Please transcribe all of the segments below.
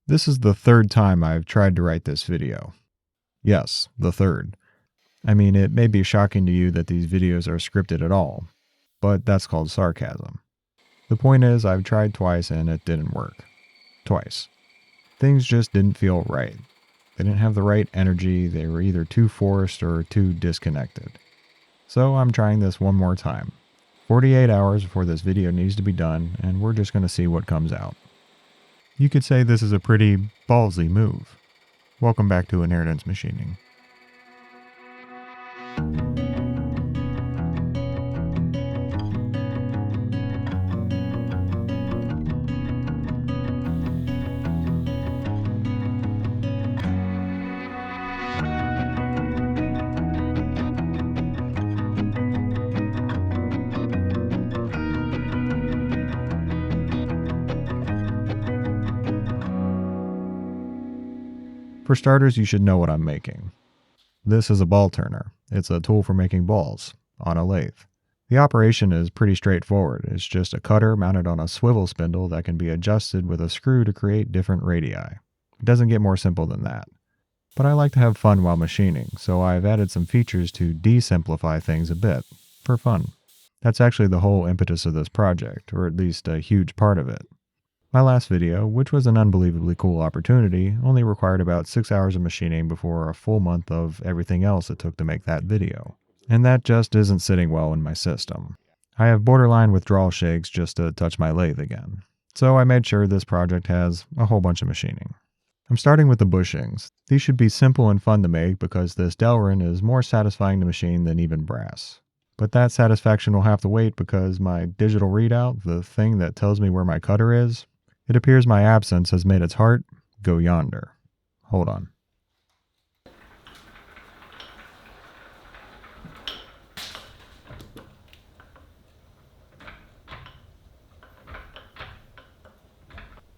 This is the third time I've tried to write this video. Yes, the third. I mean, it may be shocking to you that these videos are scripted at all, but that's called sarcasm. The point is, I've tried twice and it didn't work. Twice. Things just didn't feel right. They didn't have the right energy, they were either too forced or too disconnected. So I'm trying this one more time. 48 hours before this video needs to be done, and we're just going to see what comes out. You could say this is a pretty ballsy move. Welcome back to Inheritance Machining. For starters, you should know what I'm making. This is a ball turner. It's a tool for making balls, on a lathe. The operation is pretty straightforward. It's just a cutter mounted on a swivel spindle that can be adjusted with a screw to create different radii. It doesn't get more simple than that. But I like to have fun while machining, so I've added some features to de-simplify things a bit, for fun. That's actually the whole impetus of this project, or at least a huge part of it. My last video, which was an unbelievably cool opportunity, only required about 6 hours of machining before a full month of everything else it took to make that video. And that just isn't sitting well in my system. I have borderline withdrawal shakes just to touch my lathe again. So I made sure this project has a whole bunch of machining. I'm starting with the bushings. These should be simple and fun to make because this Delrin is more satisfying to machine than even brass. But that satisfaction will have to wait because my digital readout, the thing that tells me where my cutter is, it appears my absence has made its heart go yonder. Hold on.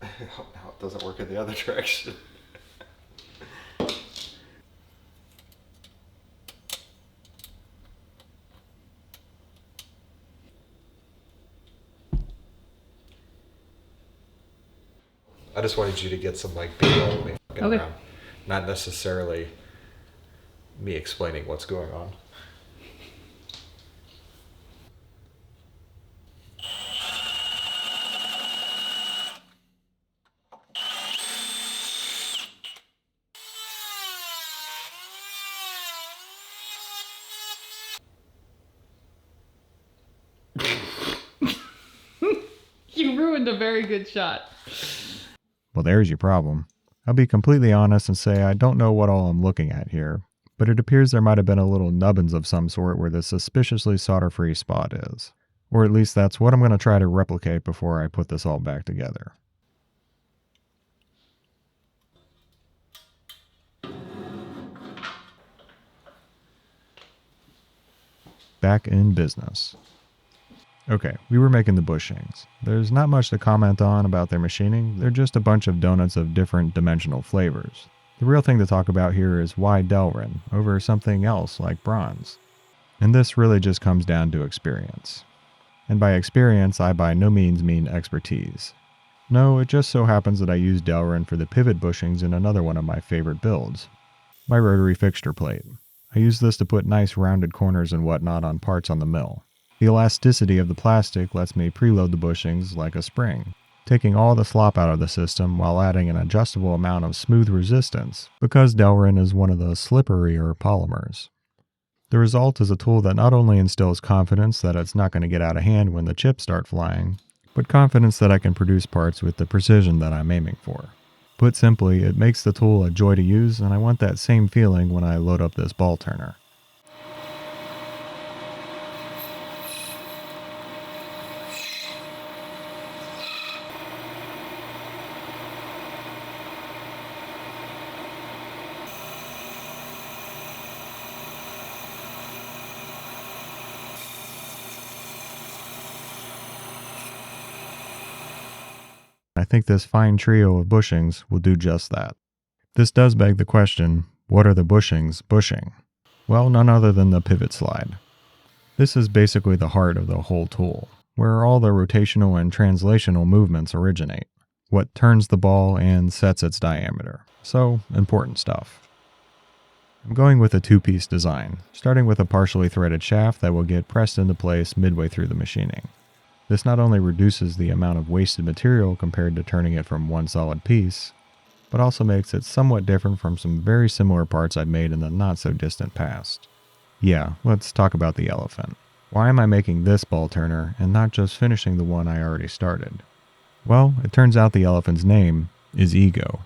Now it doesn't work in the other direction. I just wanted you to get some B-roll of me fucking around. Not necessarily me explaining what's going on. You ruined a very good shot. Well, there's your problem. I'll be completely honest and say I don't know what all I'm looking at here, but it appears there might have been a little nubbins of some sort where the suspiciously solder-free spot is. Or at least that's what I'm going to try to replicate before I put this all back together. Back in business. Okay, we were making the bushings. There's not much to comment on about their machining, they're just a bunch of donuts of different dimensional flavors. The real thing to talk about here is why Delrin over something else like bronze. And this really just comes down to experience. And by experience, I by no means mean expertise. No, it just so happens that I used Delrin for the pivot bushings in another one of my favorite builds, my rotary fixture plate. I use this to put nice rounded corners and whatnot on parts on the mill. The elasticity of the plastic lets me preload the bushings like a spring, taking all the slop out of the system while adding an adjustable amount of smooth resistance because Delrin is one of the slipperier polymers. The result is a tool that not only instills confidence that it's not going to get out of hand when the chips start flying, but confidence that I can produce parts with the precision that I'm aiming for. Put simply, it makes the tool a joy to use, and I want that same feeling when I load up this ball turner. I think this fine trio of bushings will do just that. This does beg the question, what are the bushings bushing? Well, none other than the pivot slide. This is basically the heart of the whole tool, where all the rotational and translational movements originate. what turns the ball and sets its diameter. So, important stuff. I'm going with a two-piece design, starting with a partially threaded shaft that will get pressed into place midway through the machining. This not only reduces the amount of wasted material compared to turning it from one solid piece, but also makes it somewhat different from some very similar parts I've made in the not-so-distant past. Yeah, let's talk about the elephant. Why am I making this ball turner and not just finishing the one I already started? Well, it turns out the elephant's name is Ego.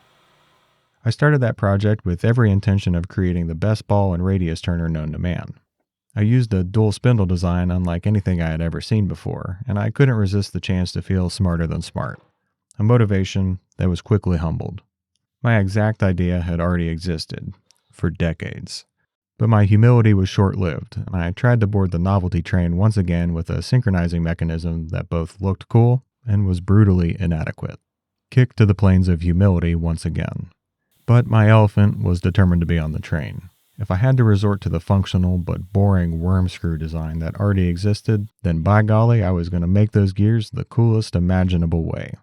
I started that project with every intention of creating the best ball and radius turner known to man. I used a dual spindle design unlike anything I had ever seen before, and I couldn't resist the chance to feel smarter than smart. A motivation that was quickly humbled. My exact idea had already existed for decades. But my humility was short-lived, and I tried to board the novelty train once again with a synchronizing mechanism that both looked cool and was brutally inadequate. Kicked to the plains of humility once again. But my elephant was determined to be on the train. If I had to resort to the functional but boring worm screw design that already existed, then by golly, I was going to make those gears the coolest imaginable way.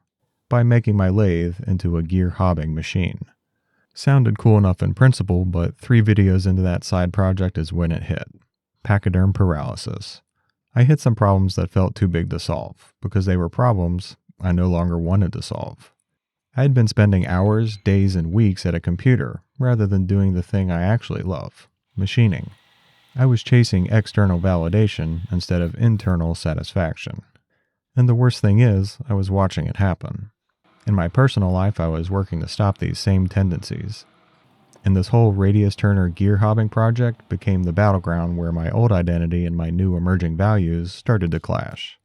By making my lathe into a gear hobbing machine. Sounded cool enough in principle, but 3 videos into that side project is when it hit. Pachyderm paralysis. I hit some problems that felt too big to solve, because they were problems I no longer wanted to solve. I had been spending hours, days, and weeks at a computer, rather than doing the thing I actually love, machining. I was chasing external validation instead of internal satisfaction. And the worst thing is, I was watching it happen. In my personal life, I was working to stop these same tendencies. And this whole radius turner gear hobbing project became the battleground where my old identity and my new emerging values started to clash.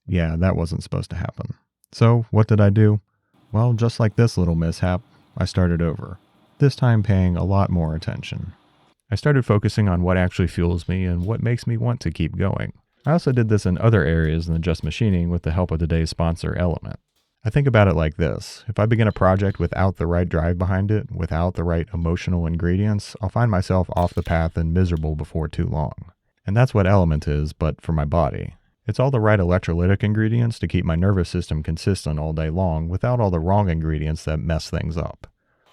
Yeah, that wasn't supposed to happen. So, what did I do? Well, just like this little mishap, I started over. This time paying a lot more attention. I started focusing on what actually fuels me and what makes me want to keep going. I also did this in other areas than just machining with the help of today's sponsor, Element. I think about it like this. If I begin a project without the right drive behind it, without the right emotional ingredients, I'll find myself off the path and miserable before too long. And that's what Element is, but for my body. It's all the right electrolytic ingredients to keep my nervous system consistent all day long without all the wrong ingredients that mess things up.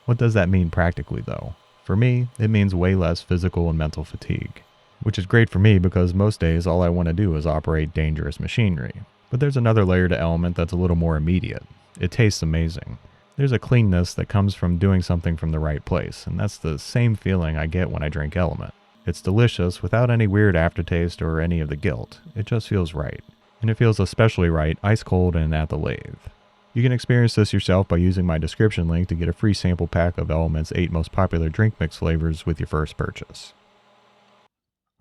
What does that mean practically, though? For me, it means way less physical and mental fatigue. Which is great for me because most days all I want to do is operate dangerous machinery. But there's another layer to Element that's a little more immediate. It tastes amazing. There's a cleanness that comes from doing something from the right place, and that's the same feeling I get when I drink Element. It's delicious without any weird aftertaste or any of the guilt. It just feels right. And it feels especially right ice cold and at the lathe. You can experience this yourself by using my description link to get a free sample pack of Element's 8 most popular drink mix flavors with your first purchase.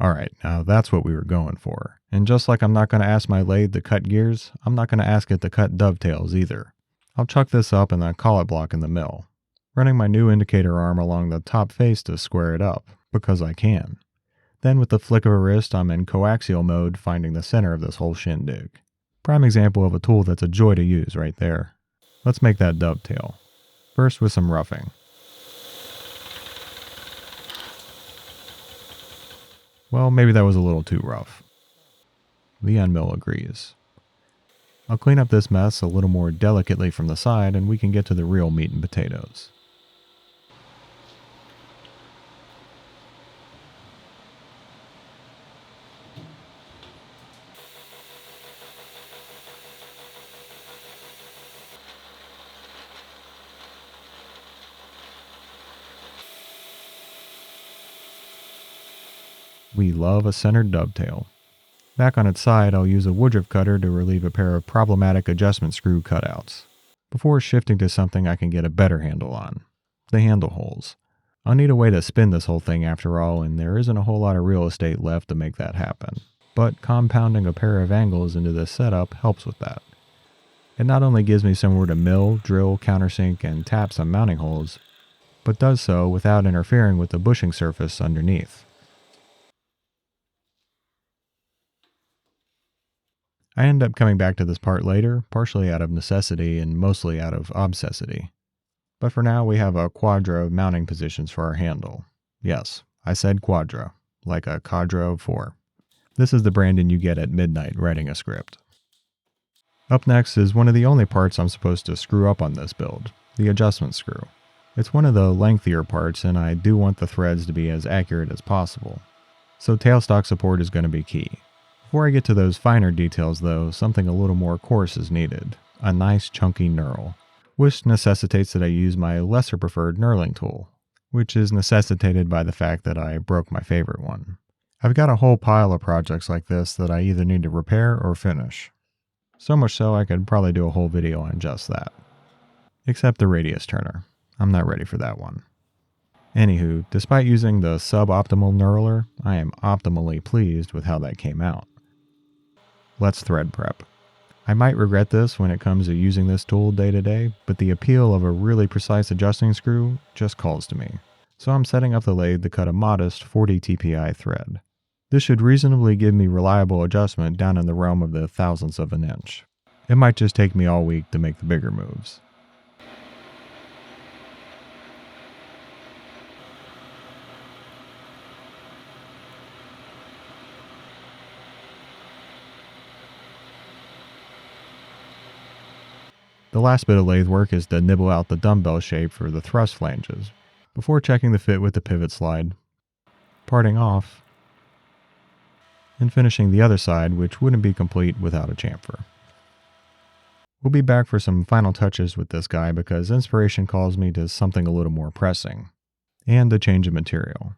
Alright, now that's what we were going for. And just like I'm not going to ask my lathe to cut gears, I'm not going to ask it to cut dovetails either. I'll chuck this up in a collet block in the mill, running my new indicator arm along the top face to square it up, because I can. Then with the flick of a wrist, I'm in coaxial mode finding the center of this whole shindig. Prime example of a tool that's a joy to use right there. Let's make that dovetail. First with some roughing. Well, maybe that was a little too rough. The end mill agrees. I'll clean up this mess a little more delicately from the side and we can get to the real meat and potatoes. We love a centered dovetail. Back on its side, I'll use a woodruff cutter to relieve a pair of problematic adjustment screw cutouts, before shifting to something I can get a better handle on, the handle holes. I'll need a way to spin this whole thing after all, and there isn't a whole lot of real estate left to make that happen. But compounding a pair of angles into this setup helps with that. It not only gives me somewhere to mill, drill, countersink, and tap some mounting holes, but does so without interfering with the bushing surface underneath. I end up coming back to this part later, partially out of necessity and mostly out of obsessity. But for now we have a quadra of mounting positions for our handle. Yes, I said quadra, like a cadre of 4. This is the Brandon you get at midnight writing a script. Up next is one of the only parts I'm supposed to screw up on this build, the adjustment screw. It's one of the lengthier parts and I do want the threads to be as accurate as possible. So tailstock support is going to be key. Before I get to those finer details though, something a little more coarse is needed. A nice chunky knurl, which necessitates that I use my lesser preferred knurling tool, which is necessitated by the fact that I broke my favorite one. I've got a whole pile of projects like this that I either need to repair or finish. So much so I could probably do a whole video on just that. Except the radius turner. I'm not ready for that one. Anywho, despite using the suboptimal knurler, I am optimally pleased with how that came out. Let's thread prep. I might regret this when it comes to using this tool day to day, but the appeal of a really precise adjusting screw just calls to me. So I'm setting up the lathe to cut a modest 40 TPI thread. This should reasonably give me reliable adjustment down in the realm of the thousandths of an inch. It might just take me all week to make the bigger moves. The last bit of lathe work is to nibble out the dumbbell shape for the thrust flanges, before checking the fit with the pivot slide, parting off, and finishing the other side, which wouldn't be complete without a chamfer. We'll be back for some final touches with this guy because inspiration calls me to something a little more pressing, and a change of material.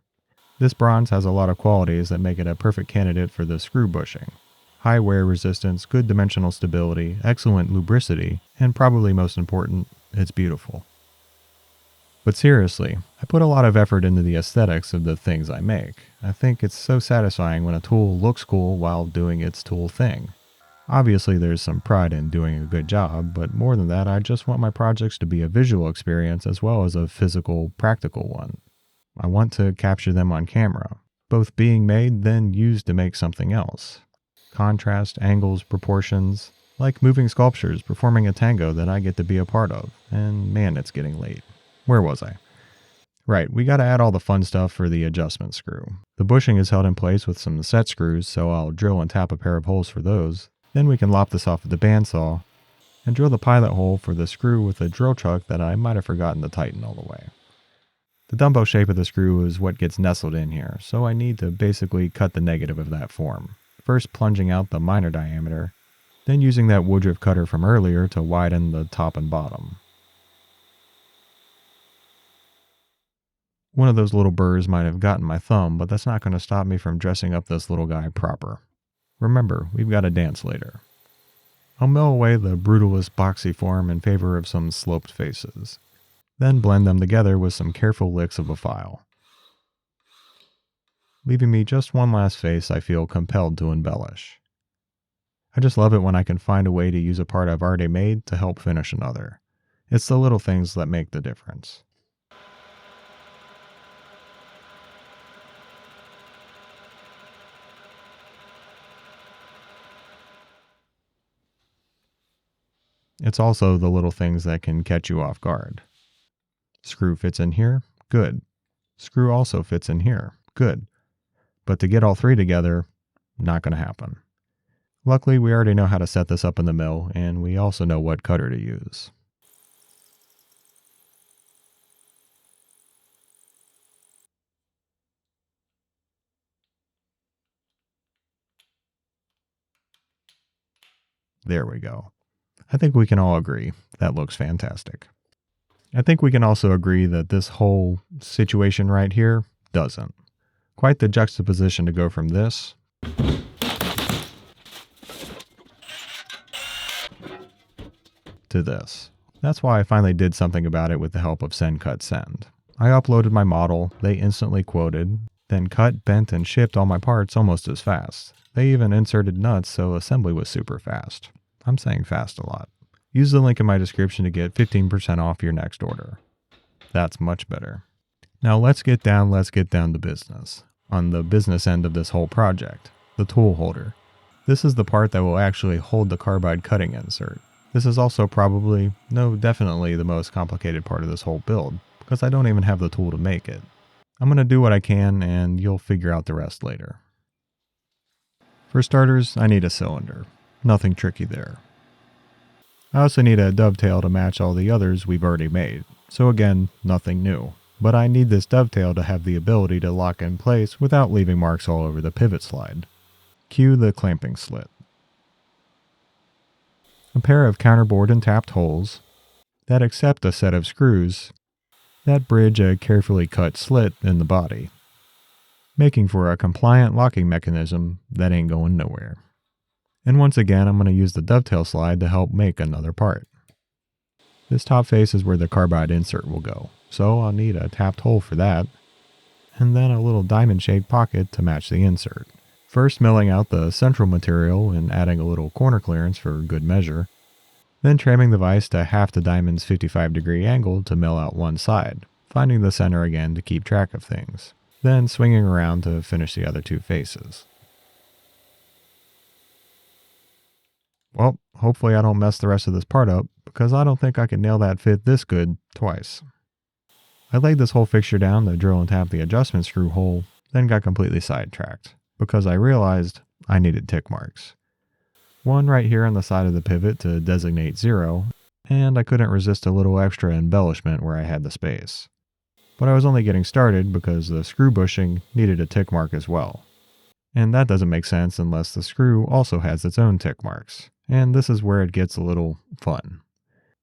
This bronze has a lot of qualities that make it a perfect candidate for the screw bushing. High wear resistance, good dimensional stability, excellent lubricity, and probably most important, it's beautiful. But seriously, I put a lot of effort into the aesthetics of the things I make. I think it's so satisfying when a tool looks cool while doing its tool thing. Obviously there's some pride in doing a good job, but more than that I just want my projects to be a visual experience as well as a physical, practical one. I want to capture them on camera, both being made then used to make something else. Contrast, angles, proportions, like moving sculptures performing a tango that I get to be a part of. And man, it's getting late. Where was I? Right, we gotta add all the fun stuff for the adjustment screw. The bushing is held in place with some set screws, so I'll drill and tap a pair of holes for those. Then we can lop this off with the bandsaw and drill the pilot hole for the screw with a drill chuck that I might have forgotten to tighten all the way. The dumbbell shape of the screw is what gets nestled in here, so I need to basically cut the negative of that form. First plunging out the minor diameter, then using that woodruff cutter from earlier to widen the top and bottom. One of those little burrs might have gotten my thumb, but that's not going to stop me from dressing up this little guy proper. Remember, we've got to dance later. I'll mill away the brutalist boxy form in favor of some sloped faces, then blend them together with some careful licks of a file, leaving me just one last face I feel compelled to embellish. I just love it when I can find a way to use a part I've already made to help finish another. It's the little things that make the difference. It's also the little things that can catch you off guard. Screw fits in here? Good. Screw also fits in here? Good. But to get all three together, not going to happen. Luckily, we already know how to set this up in the mill, and we also know what cutter to use. There we go. I think we can all agree that looks fantastic. I think we can also agree that this whole situation right here doesn't. Quite the juxtaposition to go from this to this. That's why I finally did something about it with the help of Send Cut Send. I uploaded my model, they instantly quoted, then cut, bent, and shipped all my parts almost as fast. They even inserted nuts, so assembly was super fast. I'm saying fast a lot. Use the link in my description to get 15% off your next order. That's much better. Now let's get down to business. On the business end of this whole project, the tool holder. This is the part that will actually hold the carbide cutting insert. This is also probably, no, definitely the most complicated part of this whole build, because I don't even have the tool to make it. I'm going to do what I can, and you'll figure out the rest later. For starters, I need a cylinder. Nothing tricky there. I also need a dovetail to match all the others we've already made, so again, nothing new. But I need this dovetail to have the ability to lock in place without leaving marks all over the pivot slide. Cue the clamping slit. A pair of counterbored and tapped holes that accept a set of screws that bridge a carefully cut slit in the body, making for a compliant locking mechanism that ain't going nowhere. And once again, I'm going to use the dovetail slide to help make another part. This top face is where the carbide insert will go, so I'll need a tapped hole for that, and then a little diamond-shaped pocket to match the insert. First milling out the central material and adding a little corner clearance for good measure, then trimming the vise to half the diamond's 55-degree angle to mill out one side, finding the center again to keep track of things, then swinging around to finish the other two faces. Well, hopefully I don't mess the rest of this part up, because I don't think I can nail that fit this good twice. I laid this whole fixture down to drill and tap the adjustment screw hole, then got completely sidetracked, because I realized I needed tick marks. One right here on the side of the pivot to designate 0, and I couldn't resist a little extra embellishment where I had the space. But I was only getting started because the screw bushing needed a tick mark as well. And that doesn't make sense unless the screw also has its own tick marks, and this is where it gets a little fun.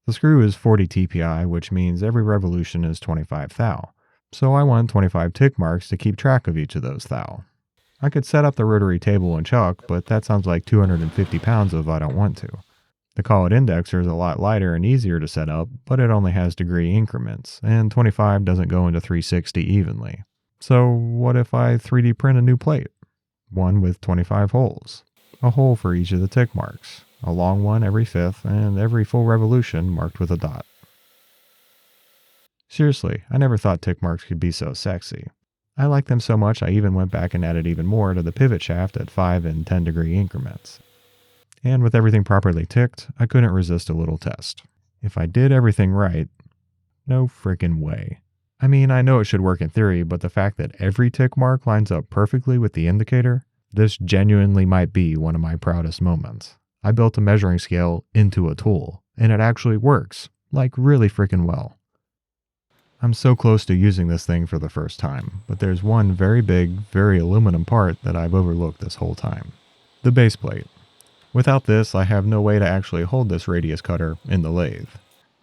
The screw is 40 TPI, which means every revolution is 25 thou, so I want 25 tick marks to keep track of each of those thou. I could set up the rotary table and chuck, but that sounds like 250 pounds if I don't want to. The Call It Indexer is a lot lighter and easier to set up, but it only has degree increments, and 25 doesn't go into 360 evenly. So what if I 3D print a new plate? One with 25 holes. A hole for each of the tick marks. A long one every fifth, and every full revolution marked with a dot. Seriously, I never thought tick marks could be so sexy. I like them so much I even went back and added even more to the pivot shaft at 5 and 10 degree increments. And with everything properly ticked, I couldn't resist a little test. If I did everything right, no frickin' way. I mean, I know it should work in theory, but the fact that every tick mark lines up perfectly with the indicator, this genuinely might be one of my proudest moments. I built a measuring scale into a tool, and it actually works, like really frickin' well. I'm so close to using this thing for the first time, but there's one very big, very aluminum part that I've overlooked this whole time. The base plate. Without this, I have no way to actually hold this radius cutter in the lathe.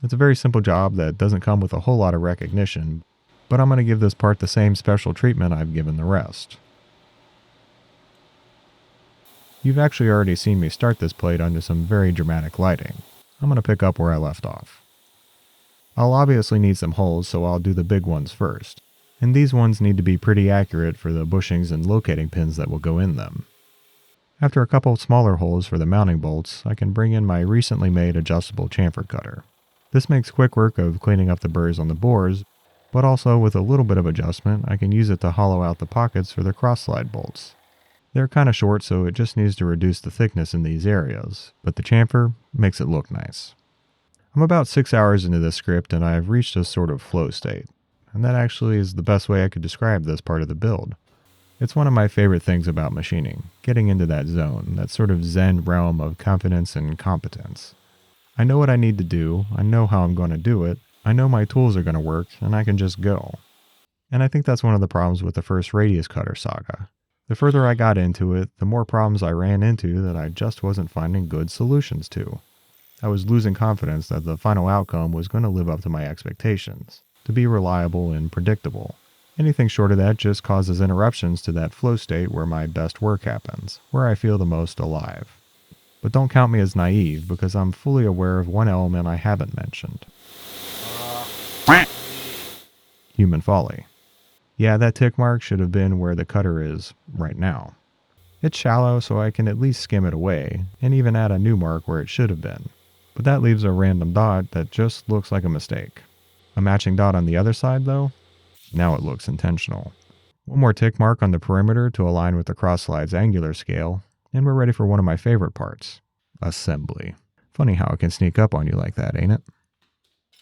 It's a very simple job that doesn't come with a whole lot of recognition, but I'm going to give this part the same special treatment I've given the rest. You've actually already seen me start this plate under some very dramatic lighting. I'm going to pick up where I left off. I'll obviously need some holes, so I'll do the big ones first. And these ones need to be pretty accurate for the bushings and locating pins that will go in them. After a couple smaller holes for the mounting bolts, I can bring in my recently made adjustable chamfer cutter. This makes quick work of cleaning up the burrs on the bores, but also with a little bit of adjustment, I can use it to hollow out the pockets for the cross-slide bolts. They're kind of short, so it just needs to reduce the thickness in these areas, but the chamfer makes it look nice. I'm about 6 hours into this script and I've reached a sort of flow state, and that actually is the best way I could describe this part of the build. It's one of my favorite things about machining, getting into that zone, that sort of zen realm of confidence and competence. I know what I need to do, I know how I'm going to do it, I know my tools are going to work, and I can just go. And I think that's one of the problems with the first radius cutter saga. The further I got into it, the more problems I ran into that I just wasn't finding good solutions to. I was losing confidence that the final outcome was going to live up to my expectations, to be reliable and predictable. Anything short of that just causes interruptions to that flow state where my best work happens, where I feel the most alive. But don't count me as naive, because I'm fully aware of one element I haven't mentioned. Human folly. Yeah, that tick mark should have been where the cutter is right now. It's shallow, so I can at least skim it away, and even add a new mark where it should have been. But that leaves a random dot that just looks like a mistake. A matching dot on the other side, though? Now it looks intentional. One more tick mark on the perimeter to align with the cross-slide's angular scale, and we're ready for one of my favorite parts. Assembly. Funny how it can sneak up on you like that, ain't it?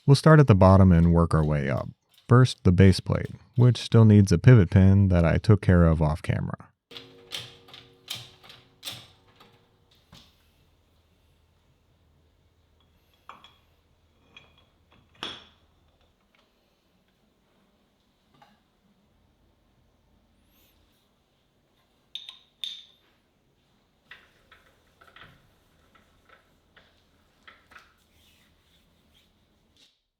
We'll start at the bottom and work our way up. First, the base plate, which still needs a pivot pin that I took care of off camera.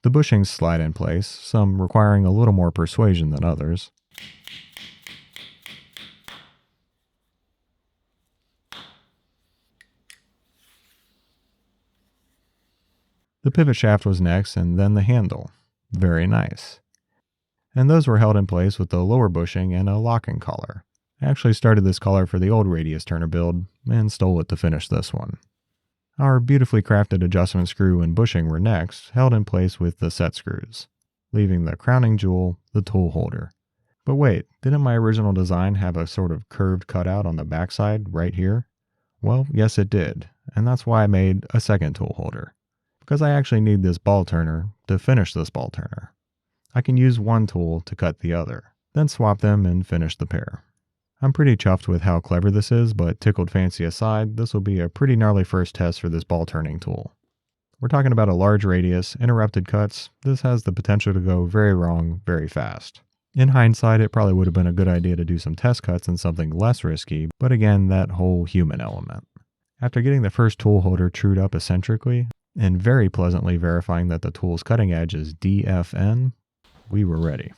The bushings slide in place, some requiring a little more persuasion than others. The pivot shaft was next, and then the handle. Very nice. And those were held in place with the lower bushing and a locking collar. I actually started this collar for the old radius turner build, and stole it to finish this one. Our beautifully crafted adjustment screw and bushing were next, held in place with the set screws, leaving the crowning jewel, the tool holder. But wait, didn't my original design have a sort of curved cutout on the backside right here? Well, yes it did, and that's why I made a second tool holder. Because I actually need this ball turner to finish this ball turner. I can use one tool to cut the other, then swap them and finish the pair. I'm pretty chuffed with how clever this is, but tickled fancy aside, this will be a pretty gnarly first test for this ball turning tool. We're talking about a large radius, interrupted cuts. This has the potential to go very wrong very fast. In hindsight, it probably would have been a good idea to do some test cuts and something less risky, but again, that whole human element. After getting the first tool holder trued up eccentrically, and very pleasantly verifying that the tool's cutting edge is DFN, we were ready.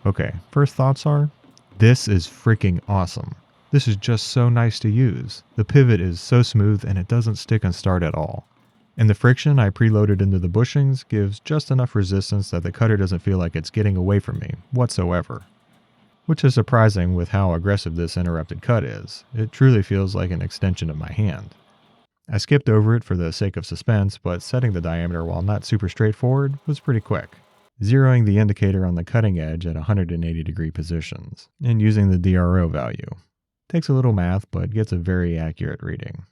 Okay, first thoughts are, this is freaking awesome. This is just so nice to use. The pivot is so smooth and it doesn't stick and start at all. And the friction I preloaded into the bushings gives just enough resistance that the cutter doesn't feel like it's getting away from me whatsoever. Which is surprising with how aggressive this interrupted cut is. It truly feels like an extension of my hand. I skipped over it for the sake of suspense, but setting the diameter while not super straightforward was pretty quick. Zeroing the indicator on the cutting edge at 180 degree positions, and using the DRO value. Takes a little math, but gets a very accurate reading.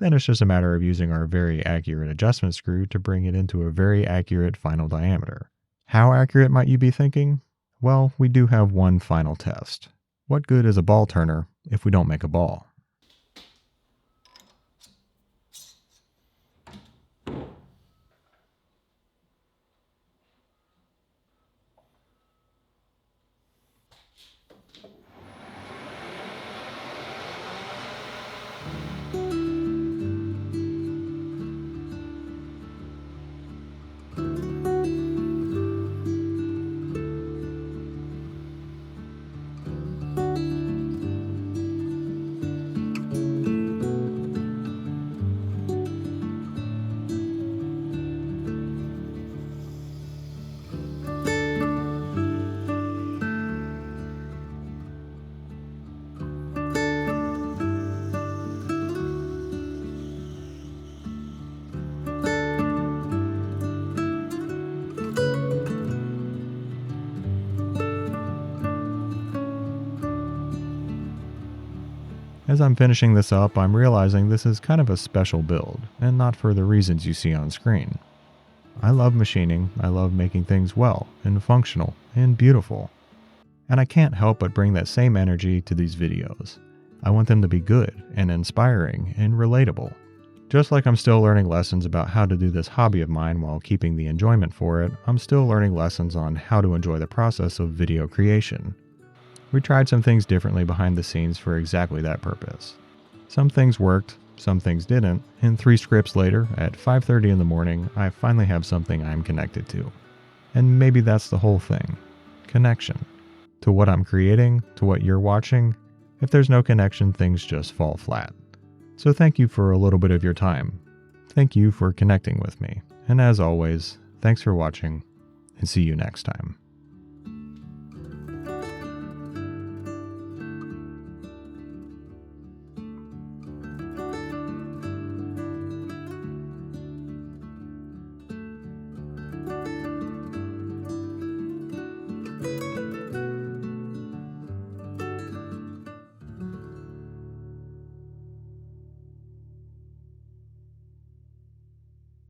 Then it's just a matter of using our very accurate adjustment screw to bring it into a very accurate final diameter. How accurate might you be thinking? Well, we do have one final test. What good is a ball turner if we don't make a ball? As I'm finishing this up, I'm realizing this is kind of a special build, and not for the reasons you see on screen. I love machining, I love making things well, and functional, and beautiful. And I can't help but bring that same energy to these videos. I want them to be good, and inspiring, and relatable. Just like I'm still learning lessons about how to do this hobby of mine while keeping the enjoyment for it, I'm still learning lessons on how to enjoy the process of video creation. We tried some things differently behind the scenes for exactly that purpose. Some things worked, some things didn't, and 3 scripts later, at 5:30 in the morning, I finally have something I'm connected to. And maybe that's the whole thing. Connection. To what I'm creating, to what you're watching. If there's no connection, things just fall flat. So thank you for a little bit of your time. Thank you for connecting with me. And as always, thanks for watching, and see you next time.